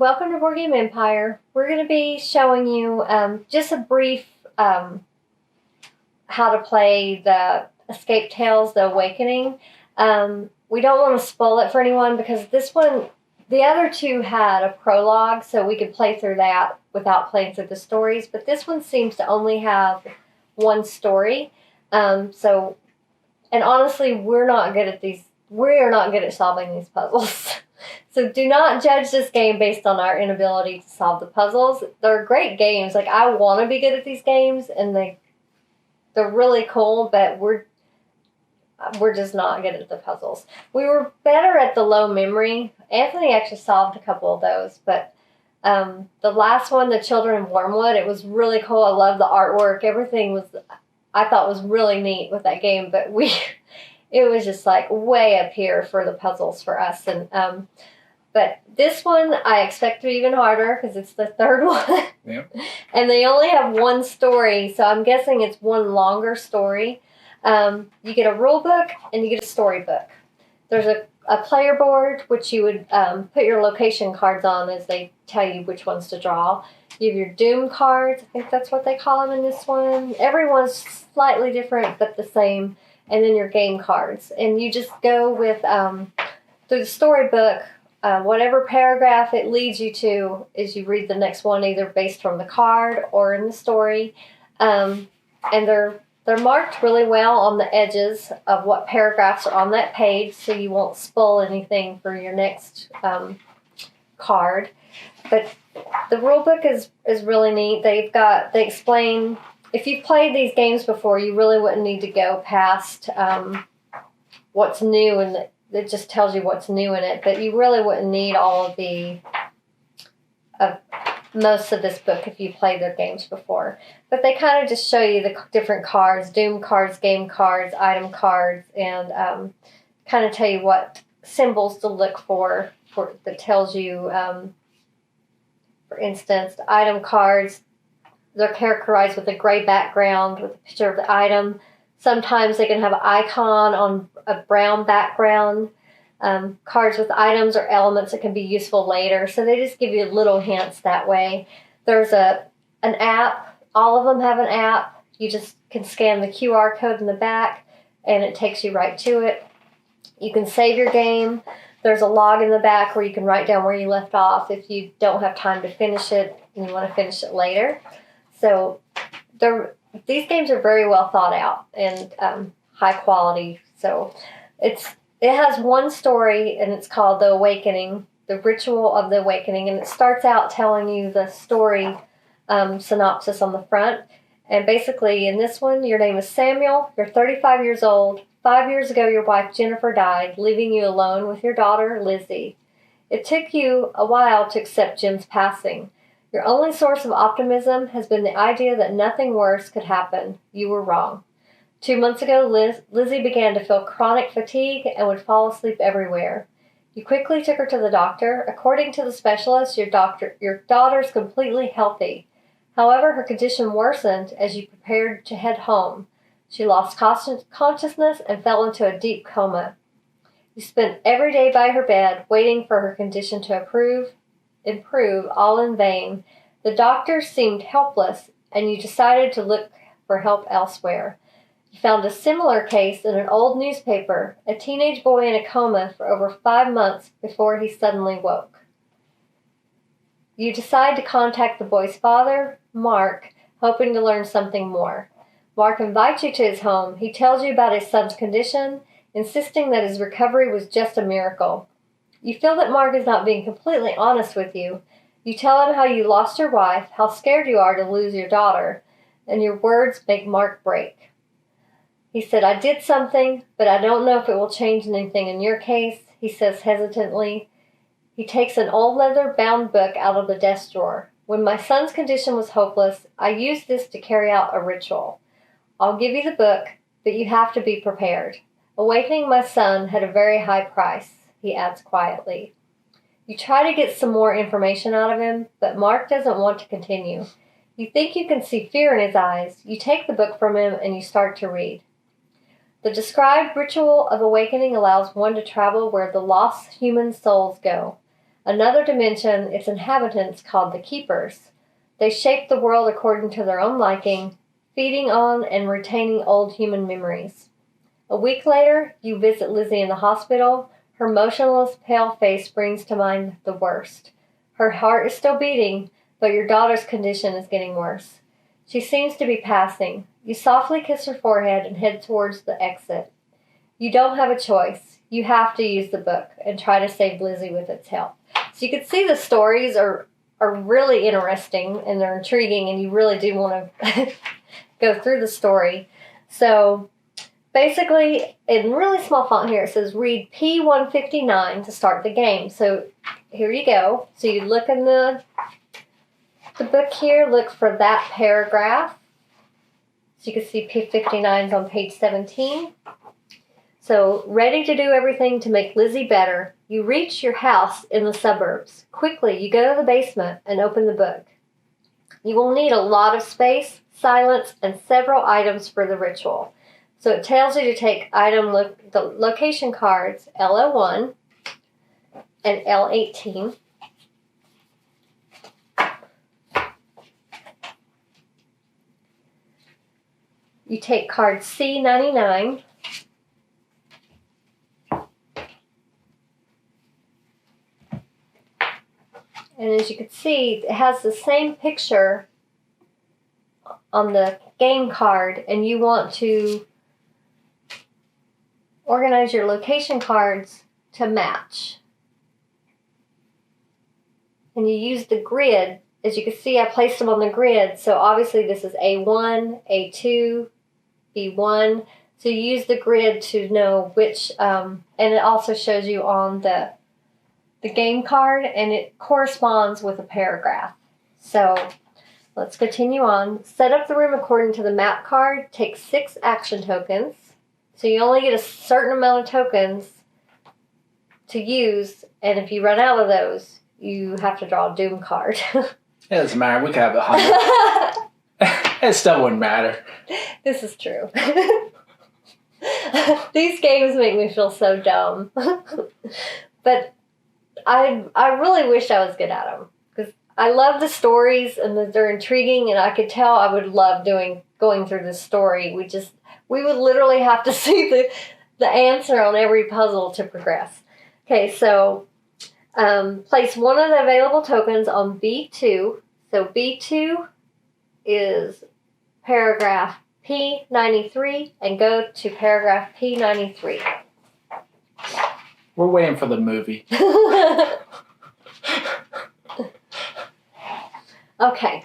welcome to Board Game Empire. We're going to be showing you just a brief how to play the Escape Tales, The Awakening. We don't want to spoil it for anyone because this one, the other two had a prologue, so we could play through that without playing through the stories, but this one seems to only have one story. And honestly, we're not good at solving these puzzles. So do not judge this game based on our inability to solve the puzzles. They're great games. Like, I want to be good at these games, and they're really cool, but we're just not good at the puzzles. We were better at the low memory. Anthony actually solved a couple of those, but the last one, The Children of Wormwood, it was really cool. I love the artwork. Everything I thought was really neat with that game, but it was just like way up here for the puzzles for us. And but this one I expect to be even harder because it's the third one. Yep. And they only have one story, so I'm guessing it's one longer story. You get a rule book and you get a storybook. There's a player board, which you would put your location cards on as they tell you which ones to draw. You have your Doom cards. I think that's what they call them in this one. Everyone's slightly different, but the same. And then your game cards. And you just go with, through the storybook, whatever paragraph it leads you to is you read the next one, either based from the card or in the story. And they're marked really well on the edges of what paragraphs are on that page, so you won't spoil anything for your next card. But the rule book is really neat. They explain, if you've played these games before, you really wouldn't need to go past what's new, and it just tells you what's new in it. But you really wouldn't need all of most of this book if you played their games before. But they kind of just show you the different cards, Doom cards, game cards, item cards, and kind of tell you what symbols to look for that tells you, for instance, the item cards, they're characterized with a gray background with a picture of the item. Sometimes they can have an icon on a brown background. Cards with items or elements that can be useful later. So they just give you little hints that way. There's an app. All of them have an app. You just can scan the QR code in the back, and it takes you right to it. You can save your game. There's a log in the back where you can write down where you left off if you don't have time to finish it and you want to finish it later. So these games are very well thought out and high quality. So it has one story, and it's called The Awakening, The Ritual of the Awakening, and it starts out telling you the story synopsis on the front. And basically, in this one, your name is Samuel, you're 35 years old. 5 years ago, your wife Jennifer died, leaving you alone with your daughter Lizzie. It took you a while to accept Jim's passing. Your only source of optimism has been the idea that nothing worse could happen. You were wrong. 2 months ago, Lizzie began to feel chronic fatigue and would fall asleep everywhere. You quickly took her to the doctor. According to the specialist, your daughter's completely healthy. However, her condition worsened as you prepared to head home. She lost consciousness and fell into a deep coma. You spent every day by her bed, waiting for her condition to improve, all in vain. The doctors seemed helpless, and you decided to look for help elsewhere. You found a similar case in an old newspaper, a teenage boy in a coma for over 5 months before he suddenly woke. You decide to contact the boy's father, Mark, hoping to learn something more. Mark invites you to his home. He tells you about his son's condition, insisting that his recovery was just a miracle. You feel that Mark is not being completely honest with you. You tell him how you lost your wife, how scared you are to lose your daughter, and your words make Mark break. He said, I did something, but I don't know if it will change anything in your case, he says hesitantly. He takes an old leather-bound book out of the desk drawer. When my son's condition was hopeless, I used this to carry out a ritual. I'll give you the book, but you have to be prepared. Awakening my son had a very high price, he adds quietly. You try to get some more information out of him, but Mark doesn't want to continue. You think you can see fear in his eyes. You take the book from him and you start to read. The described ritual of awakening allows one to travel where the lost human souls go. Another dimension, its inhabitants called the Keepers. They shape the world according to their own liking, feeding on and retaining old human memories. A week later, you visit Lizzie in the hospital. Her motionless, pale face brings to mind the worst. Her heart is still beating, but your daughter's condition is getting worse. She seems to be passing. You softly kiss her forehead and head towards the exit. You don't have a choice. You have to use the book and try to save Lizzie with its help. So you can see the stories are really interesting and they're intriguing, and you really do want to go through the story. So basically, in really small font here, it says read P159 to start the game. So here you go. So you look in the book here, look for that paragraph. So you can see P59 is on page 17. So, ready to do everything to make Lizzie better, you reach your house in the suburbs. Quickly, you go to the basement and open the book. You will need a lot of space, silence, and several items for the ritual. So it tells you to take the location cards L01 and L18. You take card C99. And as you can see, it has the same picture on the game card, and you want to organize your location cards to match. And you use the grid. As you can see, I placed them on the grid. So obviously this is A1, A2, B1. So you use the grid to know which, and it also shows you on the game card, and it corresponds with a paragraph. So let's continue on. Set up the room according to the map card. Take 6 action tokens. So you only get a certain amount of tokens to use, and if you run out of those, you have to draw a Doom card. It doesn't matter. We could have 100. It still wouldn't matter. This is true. These games make me feel so dumb. But I really wish I was good at them, because I love the stories and they're intriguing, and I could tell I would love going through this story. We would literally have to see the answer on every puzzle to progress. Okay, so place one of the available tokens on B2. So B2 is paragraph P93, and go to paragraph P93. We're waiting for the movie. Okay.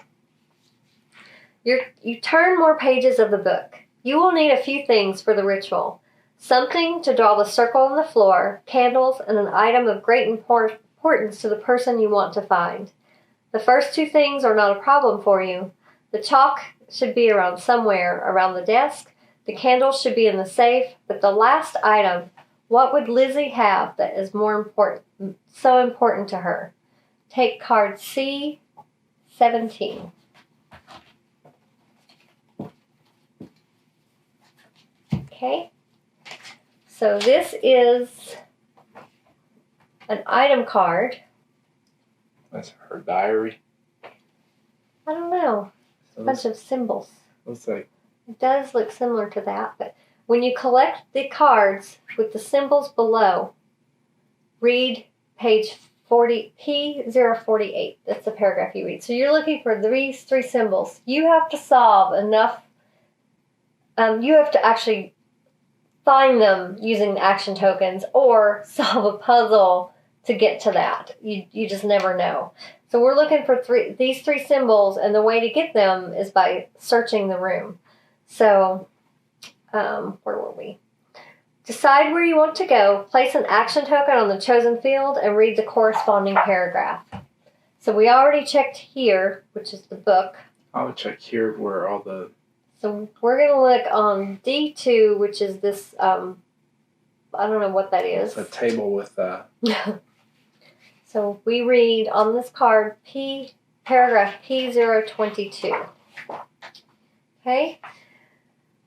You turn more pages of the book. You will need a few things for the ritual. Something to draw the circle on the floor, candles, and an item of great importance to the person you want to find. The first 2 things are not a problem for you. The chalk should be around somewhere around the desk. The candles should be in the safe. But the last item, what would Lizzie have that is so important to her? Take card C17. Okay. So this is an item card. That's her diary. I don't know. It's a bunch of symbols. Looks like. It does look similar to that, but when you collect the cards with the symbols below, read page 40, P048. That's the paragraph you read. So you're looking for these 3 symbols. You have to solve enough. You have to actually find them using the action tokens or solve a puzzle to get to that. You just never know. So we're looking for these 3 symbols, and the way to get them is by searching the room. So, where were we? Decide where you want to go, place an action token on the chosen field, and read the corresponding paragraph. So we already checked here, which is the book. I'll check here where all the... So we're going to look on D2, which is this, I don't know what that is. It's a table with... So we read on this card, paragraph P022. Okay?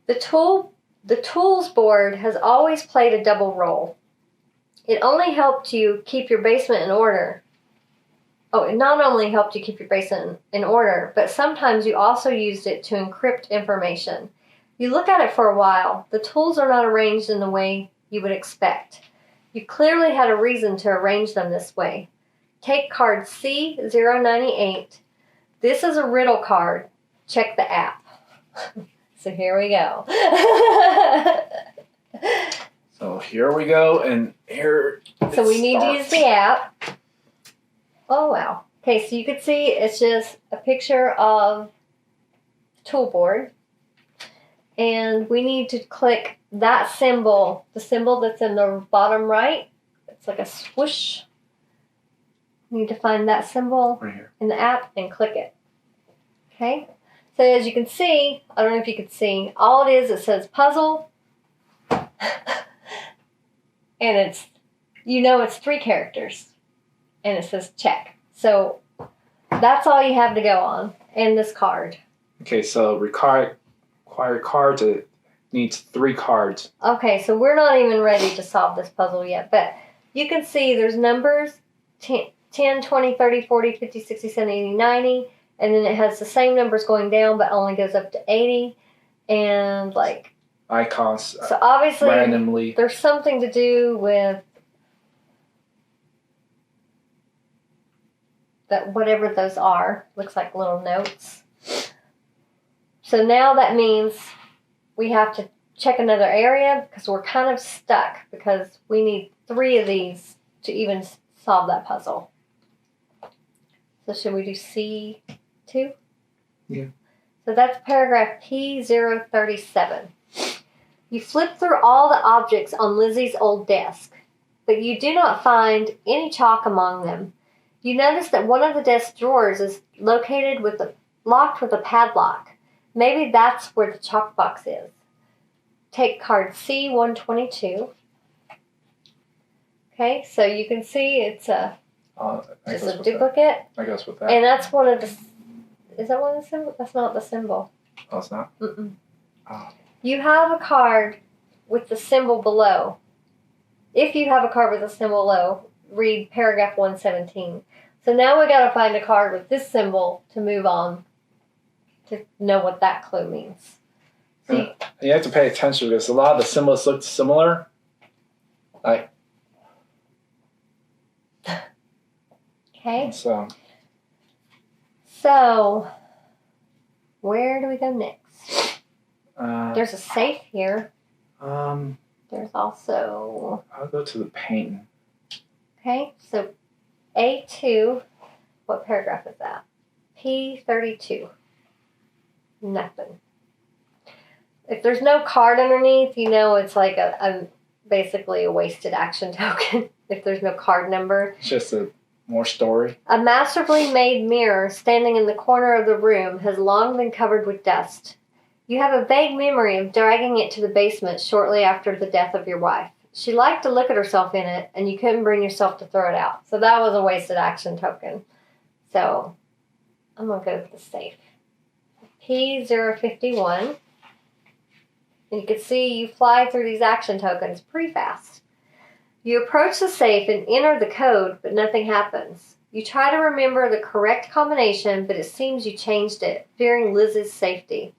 The tools board has always played a double role. It only helped you keep your basement in order, it not only helped you keep your basement in order, but sometimes you also used it to encrypt information. You look at it for a while. The tools are not arranged in the way you would expect. You clearly had a reason to arrange them this way. Take card C098. This is a riddle card. Check the app. So here we go. So here we go, and here. So we need to use the app. Oh, wow. Okay, so you can see it's just a picture of the tool board. And we need to click that symbol, the symbol that's in the bottom right. It's like a swoosh. We need to find that symbol right here in the app and click it. Okay? So as you can see, I don't know if you can see, all it is, it says puzzle. And it's, it's 3 characters. And it says check. So that's all you have to go on in this card. Okay, so required cards, it needs 3 cards. Okay, so we're not even ready to solve this puzzle yet, but you can see there's numbers 10, 20, 30, 40, 50, 60, 70, 80, 90, and then it has the same numbers going down but only goes up to 80, and like icons so obviously randomly. There's something to do with that, whatever those are. Looks like little notes. So now that means we have to check another area because we're kind of stuck because we need 3 of these to even solve that puzzle. So should we do C2? Yeah. So that's paragraph P037. You flip through all the objects on Lizzie's old desk, but you do not find any chalk among them. You notice that one of the desk drawers is located locked with a padlock. Maybe that's where the chalk box is. Take card C122. Okay, so you can see it's just a duplicate. I guess with that. And that's one of the... Is that one of the symbols? That's not the symbol. Oh, it's not? Mm-mm. Oh. You have a card with the symbol below. If you have a card with a symbol below, read paragraph 117. So now we got to find a card with this symbol to move on to know what that clue means. So you have to pay attention because a lot of the symbols look similar. Like. Okay. So, where do we go next? There's a safe here. There's also... I'll go to the painting. Okay, so A2, what paragraph is that? P32. Nothing. If there's no card underneath, it's like basically a wasted action token. If there's no card number. It's just more story. A masterfully made mirror standing in the corner of the room has long been covered with dust. You have a vague memory of dragging it to the basement shortly after the death of your wife. She liked to look at herself in it, and you couldn't bring yourself to throw it out. So that was a wasted action token. So I'm going to go with the safe. P051. And you can see you fly through these action tokens pretty fast. You approach the safe and enter the code, but nothing happens. You try to remember the correct combination, but it seems you changed it, fearing Liz's safety.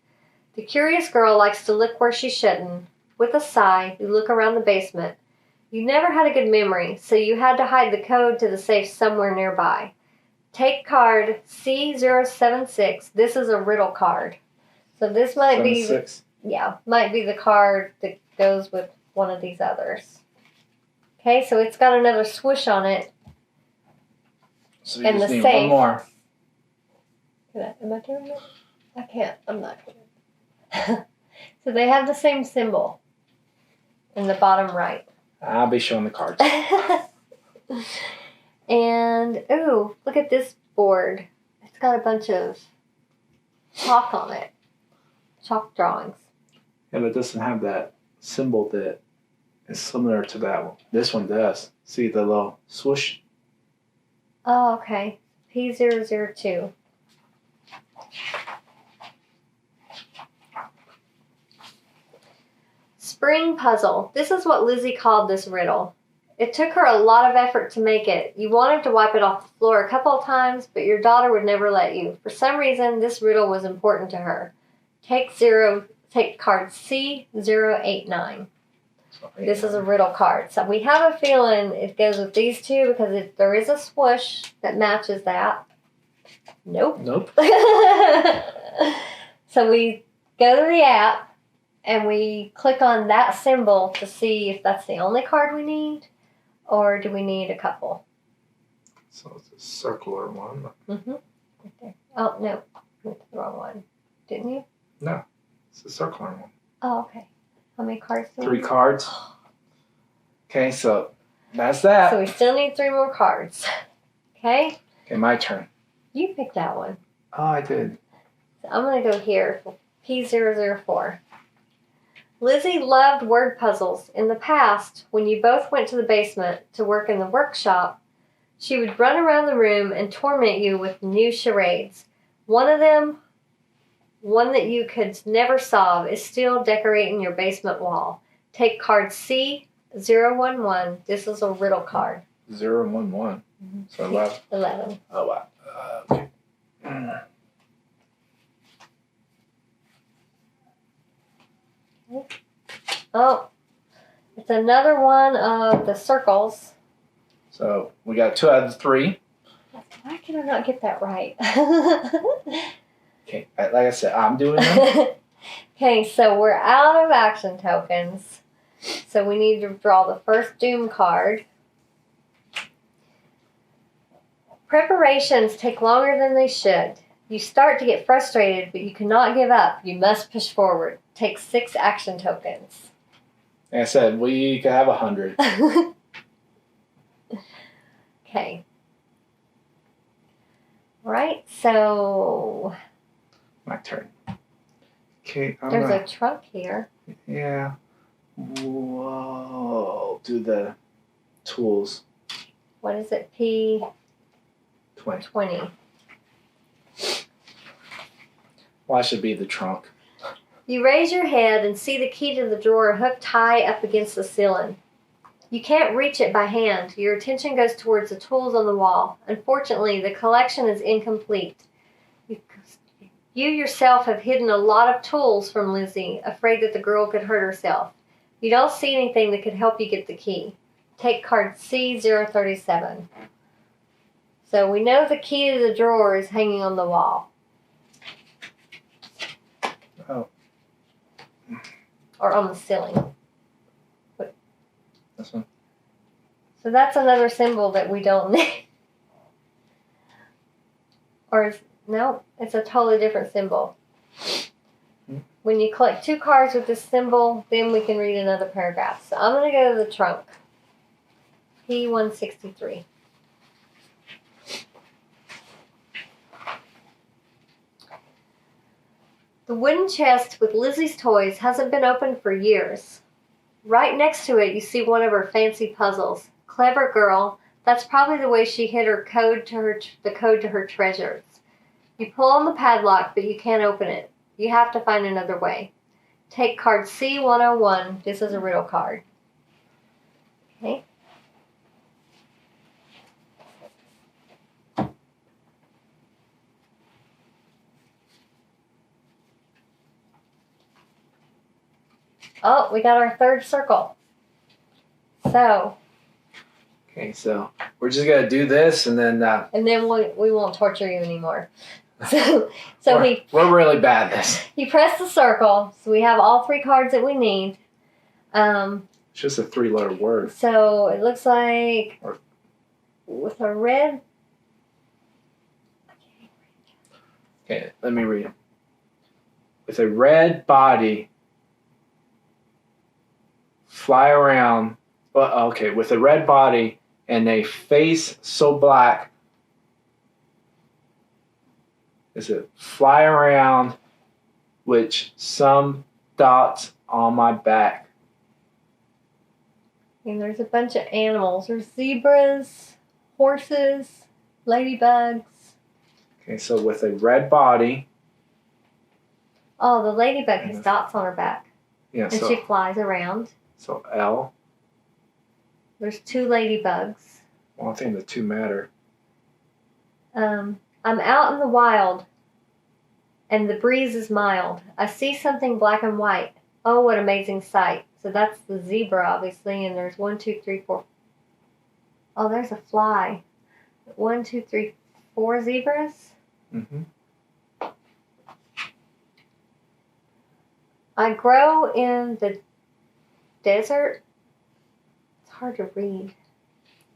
The curious girl likes to look where she shouldn't. With a sigh, you look around the basement. You never had a good memory, so you had to hide the code to the safe somewhere nearby. Take card C076. This is a riddle card. So this might be the card that goes with one of these others. Okay, so it's got another swoosh on it. So you just need one more. Am I doing it? I can't. I'm not doing it. So they have the same symbol in the bottom right. I'll be showing the cards. And, ooh, look at this board. It's got a bunch of chalk on it. Chalk drawings. Yeah, but it doesn't have that symbol that is similar to that one. This one does. See the little swoosh? Oh, okay. P002. Spring puzzle. This is what Lizzie called this riddle. It took her a lot of effort to make it. You wanted to wipe it off the floor a couple of times, but your daughter would never let you. For some reason, this riddle was important to her. Take card C089. This is a riddle card. So we have a feeling it goes with these two because there is a swoosh that matches that. Nope. So we go to the app and we click on that symbol to see if that's the only card we need or do we need a couple. So it's a circular one. Mm-hmm. Right there. Oh, no. I went to the wrong one. Didn't you? No. It's a circular one. Oh, okay. How many cards do we 3 need? cards. Okay, so that's that. So we still need 3 more cards. Okay? Okay, my turn. You picked that one. Oh, I did. So I'm going to go here for P004. Lizzie loved word puzzles. In the past, when you both went to the basement to work in the workshop, she would run around the room and torment you with new charades. One of them, one that you could never solve, is still decorating your basement wall. Take card C011. This is a riddle card. 0 and 1, 1. Mm-hmm. So 11. 11. Oh, wow. Okay. Oh, it's another one of the circles. So we got 2 out of 3. Why can I not get that right? Okay, like I said, I'm doing it. Okay, so we're out of action tokens. So we need to draw the first Doom card. Preparations take longer than they should. You start to get frustrated, but you cannot give up. You must push forward. Take 6 action tokens. Like I said, we could have 100. Okay. Right, so My turn. Okay, there's a trunk here. Yeah. Whoa. Do the tools. What is it? P20. 20. Well, I should be the trunk. You raise your head and see the key to the drawer hooked high up against the ceiling. You can't reach it by hand. Your attention goes towards the tools on the wall. Unfortunately, the collection is incomplete. You yourself have hidden a lot of tools from Lizzie, afraid that the girl could hurt herself. You don't see anything that could help you get the key. Take card C037. So we know the key to the drawer is hanging on the wall. Oh. Or on the ceiling. This one. So that's another symbol that we don't need. No, it's a totally different symbol. When you collect 2 cards with this symbol, then we can read another paragraph. So I'm going to go to the trunk. P163. The wooden chest with Lizzie's toys hasn't been opened for years. Right next to it, you see one of her fancy puzzles. Clever girl. That's probably the way she hid the code to her treasures. You pull on the padlock, but you can't open it. You have to find another way. Take card C101. This is a riddle card. Okay. Oh, we got our 3rd circle. So. Okay, so we're just going to do this and then... and then we won't torture you anymore. So we're really bad at this. He pressed the circle, so we have all 3 cards that we need. It's just a 3-letter word. So it looks like with a red... Okay, let me read them. With a red body, fly around... Well, okay, with a red body and a face so black... Is it fly around with some dots on my back? And there's a bunch of animals. There's zebras, horses, ladybugs. Okay, so with a red body. Oh, the ladybug has dots on her back. Yeah, and she flies around. So L. There's 2 ladybugs. Well, I think the 2 matter. I'm out in the wild, and the breeze is mild. I see something black and white. Oh, what amazing sight. So that's the zebra, obviously, and there's 1, 2, 3, 4. Oh, there's a fly. 1, 2, 3, 4 zebras. Mm-hmm. I grow in the desert. It's hard to read.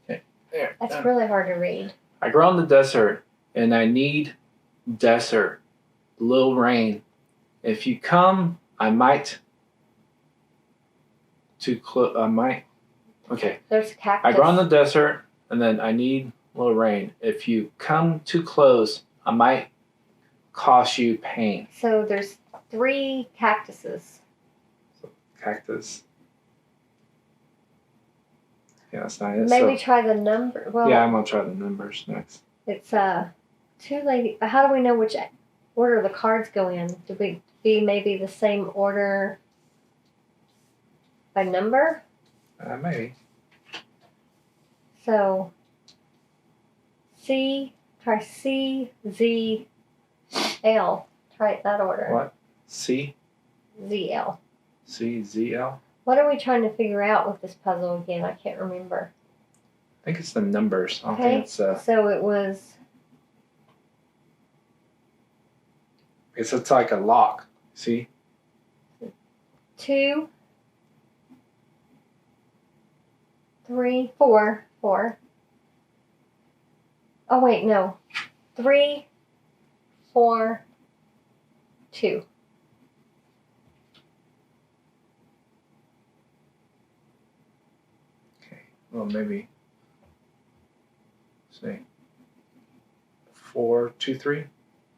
Okay. There. That's really hard to read. I grow in the desert, and I need desert. Little rain. If you come, I might. Too close. I might. Okay. There's a cactus. I grow in the desert, and then I need a little rain. If you come too close, I might cause you pain. So there's 3 cactuses. Cactus. Yeah, that's not it. Maybe try the number. Well, yeah, I'm gonna try the numbers next. It's 2 lady. How do we know which order the cards go in? Do we be maybe the same order by number? Maybe. So try C, Z, L. Try it that order. What? C? Z, L. C, Z, L? What are we trying to figure out with this puzzle again? I can't remember. I think it's the numbers. I don't Okay, think it's... so it was... It's like a lock. See? 2, 3, 4. Oh, wait, no. 3, 4, 2. Okay. Well, maybe... Say... 4, 2, 3?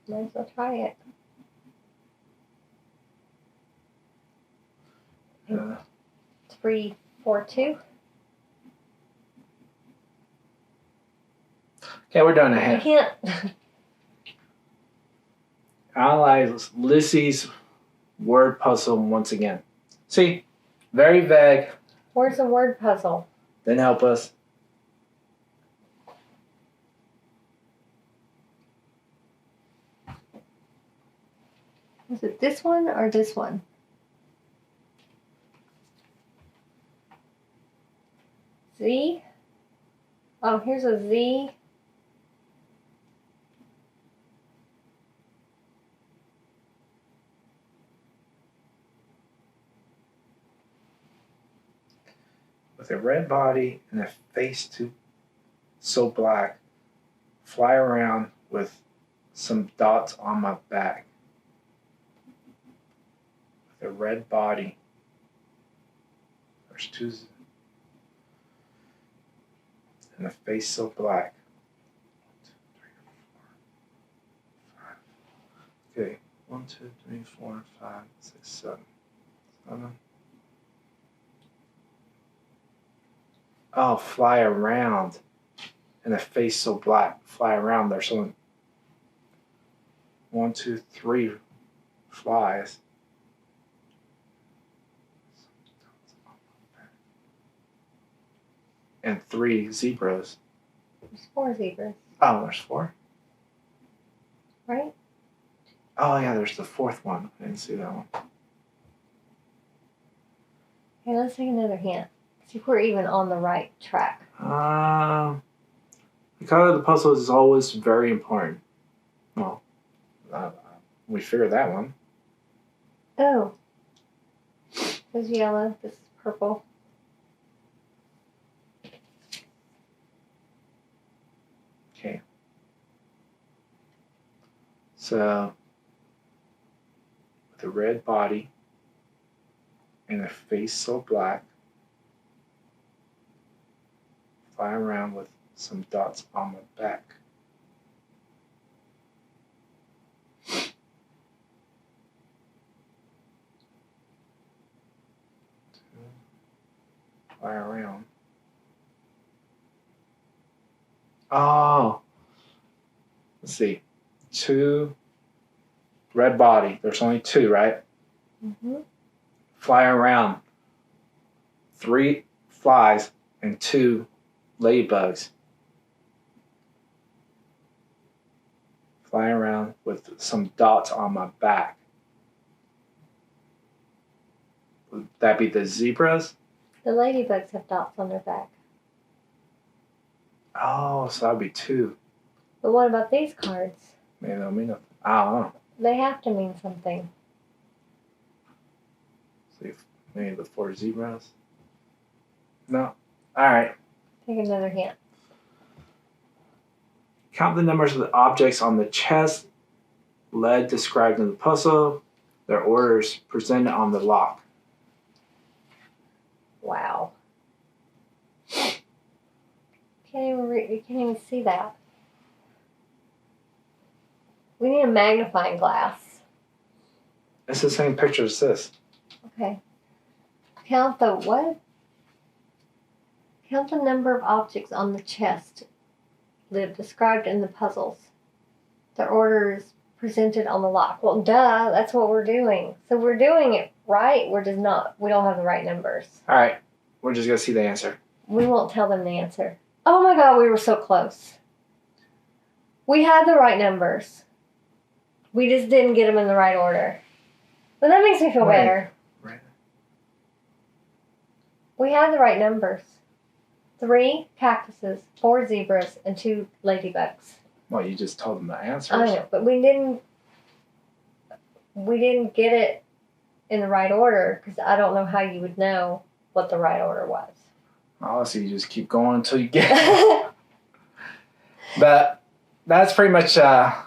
Might as well try it. 3, 4, 2. Okay, we're doing a I hint. can't. Analyze Lissy's word puzzle once again. See? Very vague. Where's the word puzzle? Didn't help us. Is it this one or this one? Z? Oh, here's a Z. With a red body and a face so black, fly around with some dots on my back. With a red body. There's 2. And a face so black. 1, 2, 3, 4, 5. Okay. 1, 2, 3, 4, 5, 6, 7. 7. Oh, fly around. And a face so black. Fly around. There's something. 1, 2, 3 flies. And 3 zebras. There's 4 zebras, Oh, there's 4? right? Oh, yeah, there's the 4th one. I didn't see that one. Okay, let's take another hint. See if we're even on the right track. The color of the puzzle is always very important. Well, we figured that one. Oh. This is yellow. This is purple. Okay. So, with a red body and a face so black, fly around with some dots on my back. Fly around. Oh, let's see. 2 red body. There's only 2, right? Mm-hmm. Fly around. 3 flies and 2 ladybugs flying around with some dots on my back. Would that be the zebras? The ladybugs have dots on their back. Oh, so that would be 2. But what about these cards? Maybe they'll mean nothing. I don't know. They have to mean something. See if maybe the 4 zebras. No. All right. Take another hint. Count the numbers of the objects on the chest, lead described in the puzzle, their orders presented on the lock. Wow. You can't even see that. We need a magnifying glass. It's the same picture as this. Okay. Count the what? Count the number of objects on the chest lid described in the puzzles. Their orders presented on the lock. Well, duh, that's what we're doing. So we're doing it right. We're just not, we don't have the right numbers. All right. We're just going to see the answer. We won't tell them the answer. Oh my God, we were so close. We had the right numbers. We just didn't get them in the right order. But that makes me feel better. Right. We had the right numbers. 3 cactuses, 4 zebras, and 2 ladybugs. Well, you just told them the answers. I know, but we didn't get it in the right order because I don't know how you would know what the right order was. Honestly, you just keep going until you get it. But that's pretty much, yeah,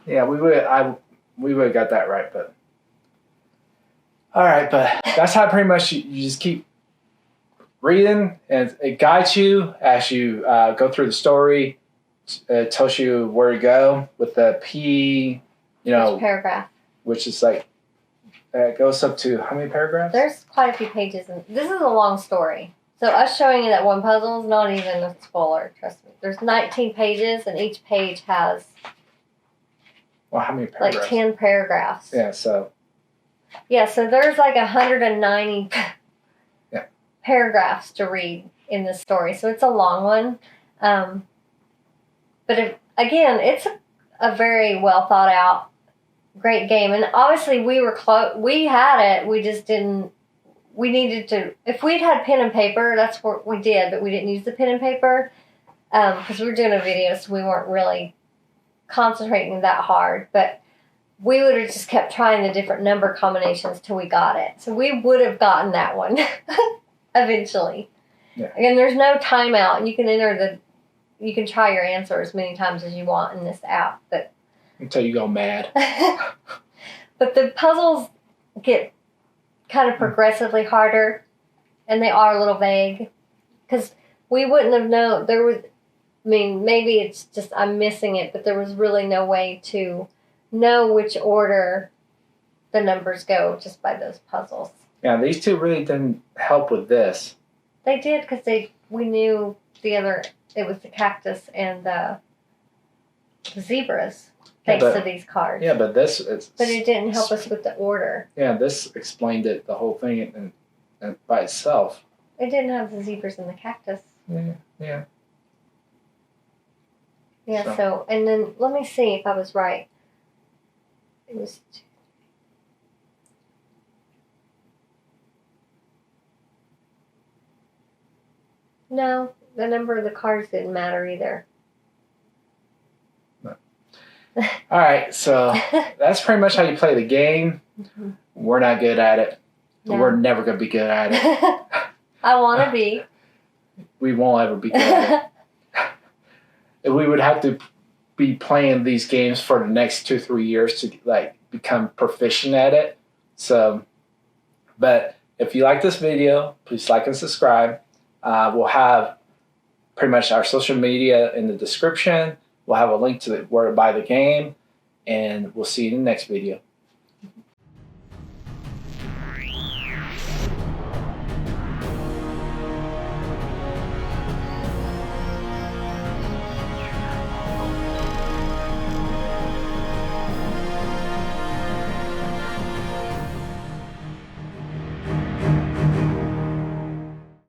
we would have got that right, but. All right, but that's how pretty much you just keep reading, and it guides you as you go through the story. It tells you where to go with the P, Which paragraph? Which is like, it goes up to how many paragraphs? There's quite a few pages. This is a long story. So us showing you that one puzzle is not even a spoiler, trust me. There's 19 pages, and each page has Well, how many paragraphs? like 10 paragraphs. Yeah, so. Yeah, so there's like 190 yeah. paragraphs to read in this story. So it's a long one. But again, it's a very well thought out, great game. And obviously we were close. We had it. We just didn't. We needed to. If we'd had pen and paper, that's what we did. But we didn't use the pen and paper because we were doing a video, so we weren't really concentrating that hard. But we would have just kept trying the different number combinations till we got it. So we would have gotten that one eventually. Yeah. Again, there's no timeout. You can try your answer as many times as you want in this app, but Until you go mad. but the puzzles get kind of progressively harder, and they are a little vague because we wouldn't have known there was. I mean, maybe it's just I'm missing it, but there was really no way to know which order the numbers go just by those puzzles. Yeah, these two really didn't help with this. They did because we knew the other. It was the cactus and the zebras, thanks to these cards. Yeah, but this... But it didn't help us with the order. Yeah, this explained it, the whole thing and by itself. It didn't have the zebras and the cactus. Yeah. Yeah, so and then let me see if I was right. It was... No, the number of the cards didn't matter either. No. All right, so that's pretty much how you play the game. Mm-hmm. We're not good at it. No. We're never going to be good at it. I want to be. We won't ever be good at it. We would have to be playing these games for the next 2-3 years to like become proficient at it. So, but if you like this video, please like and subscribe. We'll have pretty much our social media in the description. We'll have a link to where to buy the game, and we'll see you in the next video.